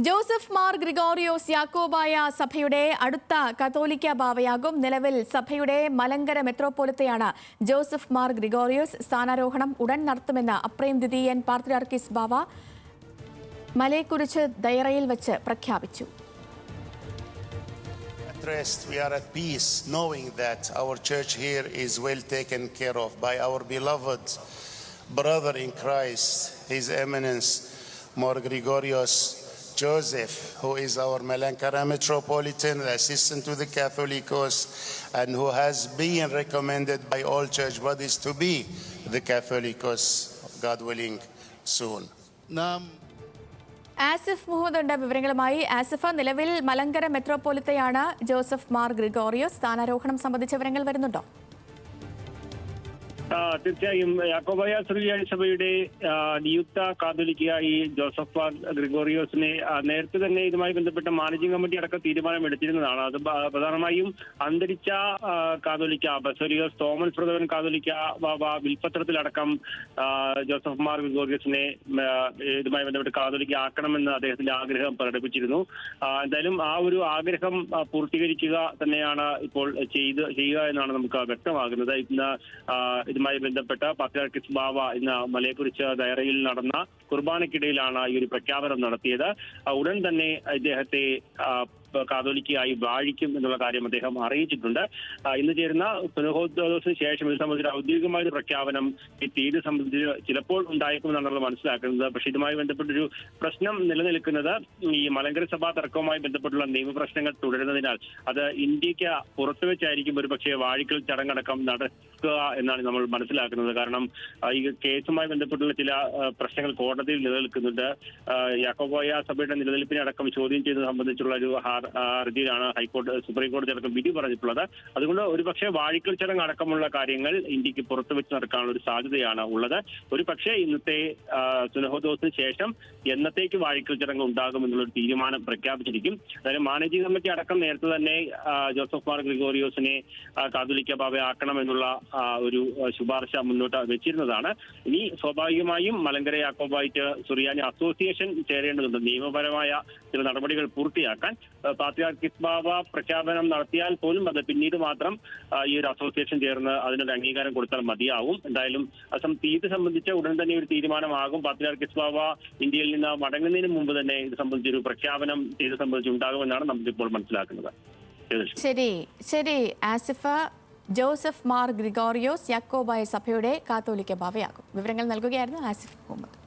Joseph Mar Gregorios Yakobaya സഭയുടെ അടുത്ത കത്തോലിക്ക ബാവയാകും. നിലവിൽ സഭയുടെ മലങ്കര മെത്രോപ്പൊലിത്തയാണ് ജോസഫ് മാർ ഗ്രിഗോറിയോസ്. സ്ഥാനാരോഹണം ഉടൻ നടത്തുമെന്ന് അപ്രേം ദ്വിതീയൻ പാത്രിയാർക്കീസ് ബാവ മലയെക്കുറിച്ച് ദയറയിൽ വെച്ച് പ്രഖ്യാപിച്ചു. We are at peace knowing that our church here is well taken care of by our beloved brother in Christ, His Eminence Mar Gregorios Joseph, who is our Malankara Metropolitan, assistant to the Catholicos, and who has been recommended by all church bodies to be the Catholicos, God willing, soon. Asif Muhammad വിവരങ്ങളുമായി. ആസിഫ്, നിലവിൽ Malankara മെത്രോപ്പൊലിത്തയാണ് Joseph Mar Gregorios. സ്ഥാനാരോഹണം സംബന്ധിച്ച വിവരങ്ങൾ വരുന്നുണ്ടോ? തീർച്ചയായും യാക്കോബായ സുറിയാനി സഭയുടെ നിയുക്ത കാതോലിക്കയായി Joseph Mar ഗ്രിഗോറിയോസിനെ നേരത്തെ തന്നെ ഇതുമായി ബന്ധപ്പെട്ട മാനേജിംഗ് കമ്മിറ്റി അടക്കം തീരുമാനമെടുത്തിരുന്നതാണ്. അത് പ്രധാനമായും അന്തരിച്ച കാതോലിക്ക ബസേലിയോസ് തോമസ് പ്രഥമൻ കാതോലിക്ക വിൽപത്രത്തിലടക്കം ജോസഫ് മാർ ഗ്രിഗോറിയോസിനെ ഇതുമായി ബന്ധപ്പെട്ട് കാതോലിക്ക ആക്കണമെന്ന് അദ്ദേഹത്തിന്റെ ആഗ്രഹം പ്രകടിപ്പിച്ചിരുന്നു. എന്തായാലും ആ ഒരു ആഗ്രഹം പൂർത്തീകരിക്കുക തന്നെയാണ് ഇപ്പോൾ ചെയ്യുക എന്നാണ് നമുക്ക് വ്യക്തമാകുന്നത്. ഇന്ന് ഇതുമായി ബന്ധപ്പെട്ട പാത്രിയാർക്കീസ് ബാവ ഇന്ന് മലയെക്കുറിച്ച് ദയറയിൽ നടന്ന കുർബാനയ്ക്കിടയിലാണ് ഈ ഒരു പ്രഖ്യാപനം നടത്തിയത്. ഉടൻ തന്നെ ഇദ്ദേഹത്തെ കാതോലിക്കയായി വാഴിക്കും എന്നുള്ള കാര്യം അദ്ദേഹം അറിയിച്ചിട്ടുണ്ട്. ഇന്ന് ചേരുന്ന സുനഹോദ്ദേശത്തിന് ശേഷം ഇത് സംബന്ധിച്ച് ഔദ്യോഗികമായ ഒരു പ്രഖ്യാപനം ഈ തീയതി സംബന്ധിച്ച് ചിലപ്പോൾ ഉണ്ടായേക്കുമെന്നാണ് മനസ്സിലാക്കുന്നത്. പക്ഷേ ഇതുമായി ബന്ധപ്പെട്ടൊരു പ്രശ്നം നിലനിൽക്കുന്നത് ഈ മലങ്കര സഭാ തർക്കവുമായി ബന്ധപ്പെട്ടുള്ള നിയമപ്രശ്നങ്ങൾ തുടരുന്നതിനാൽ അത് ഇന്ത്യക്ക് പുറത്തുവെച്ചായിരിക്കും ഒരു പക്ഷേ വാഴിക്കൽ ചടങ്ങടക്കം നടക്കുക എന്നാണ് നമ്മൾ മനസ്സിലാക്കുന്നത്. കാരണം ഈ കേസുമായി ബന്ധപ്പെട്ടുള്ള ചില പ്രശ്നങ്ങൾ കോടതിയിൽ നിലനിൽക്കുന്നുണ്ട്. യാക്കോബായ സഭയുടെ നിലനിൽപ്പിനെ അടക്കം ചോദ്യം ചെയ്യുന്നത് സംബന്ധിച്ചുള്ള ഒരു ഹർജിയിലാണ് സുപ്രീം കോടതി അടക്കം വിധി പറഞ്ഞിട്ടുള്ളത്. അതുകൊണ്ട് ഒരുപക്ഷെ വാഴിക്കൽ ചടങ്ങ് അടക്കമുള്ള കാര്യങ്ങൾ ഇന്ത്യക്ക് പുറത്തുവെച്ച് നടക്കാനുള്ള ഒരു സാധ്യതയാണ് ഉള്ളത്. ഒരു പക്ഷേ ഇന്നത്തെ സുനഹോദോസിന് ശേഷം എന്നത്തേക്ക് വാഴിക്കൽ ചടങ്ങ് ഉണ്ടാകും എന്നുള്ളൊരു തീരുമാനം പ്രഖ്യാപിച്ചിരിക്കും. അതായത് മാനേജിംഗ് കമ്മിറ്റി അടക്കം നേരത്തെ തന്നെ ജോസഫ് മാർ ഗ്രിഗോറിയോസിനെ കാതോലിക്ക ബാവ ആക്കണം എന്നുള്ള ഒരു ശുപാർശ മുന്നോട്ട് വെച്ചിരുന്നതാണ്. ഇനി സ്വാഭാവികമായും മലങ്കര യാക്കോബായിട്ട് സുറിയാനി അസോസിയേഷൻ ചേരേണ്ടതുണ്ട്. നിയമപരമായ ചില നടപടികൾ പൂർത്തിയാക്കാൻ പാത്രിയാർക്കീസ് ബാവ പ്രഖ്യാപനം നടത്തിയാൽ പോലും അത് പിന്നീട് മാത്രം ഈ ഒരു അസോസിയേഷൻ ചേർന്ന് അതിനൊരു അംഗീകാരം കൊടുത്താൽ മതിയാവും. എന്തായാലും തീയതി സംബന്ധിച്ച് ഉടൻ തന്നെ ഒരു തീരുമാനമാകും. പാത്രിയാർക്കീസ് ബാവ ഇന്ത്യയിൽ നിന്ന് മടങ്ങുന്നതിന് മുമ്പ് തന്നെ ഇത് സംബന്ധിച്ചൊരു പ്രഖ്യാപനം തീയതി സംബന്ധിച്ച് ഉണ്ടാകുമെന്നാണ് നമുക്കിപ്പോൾ മനസ്സിലാക്കുന്നത്. ശരി ആസിഫ. ജോസഫ് മാർ ഗ്രിഗോറിയോസ് യാക്കോബായ സഭയുടെ കാത്തോലിക്ക ബാവയാകും. വിവരങ്ങൾ നൽകുകയായിരുന്നു ആസിഫ് മുഹമ്മദ്.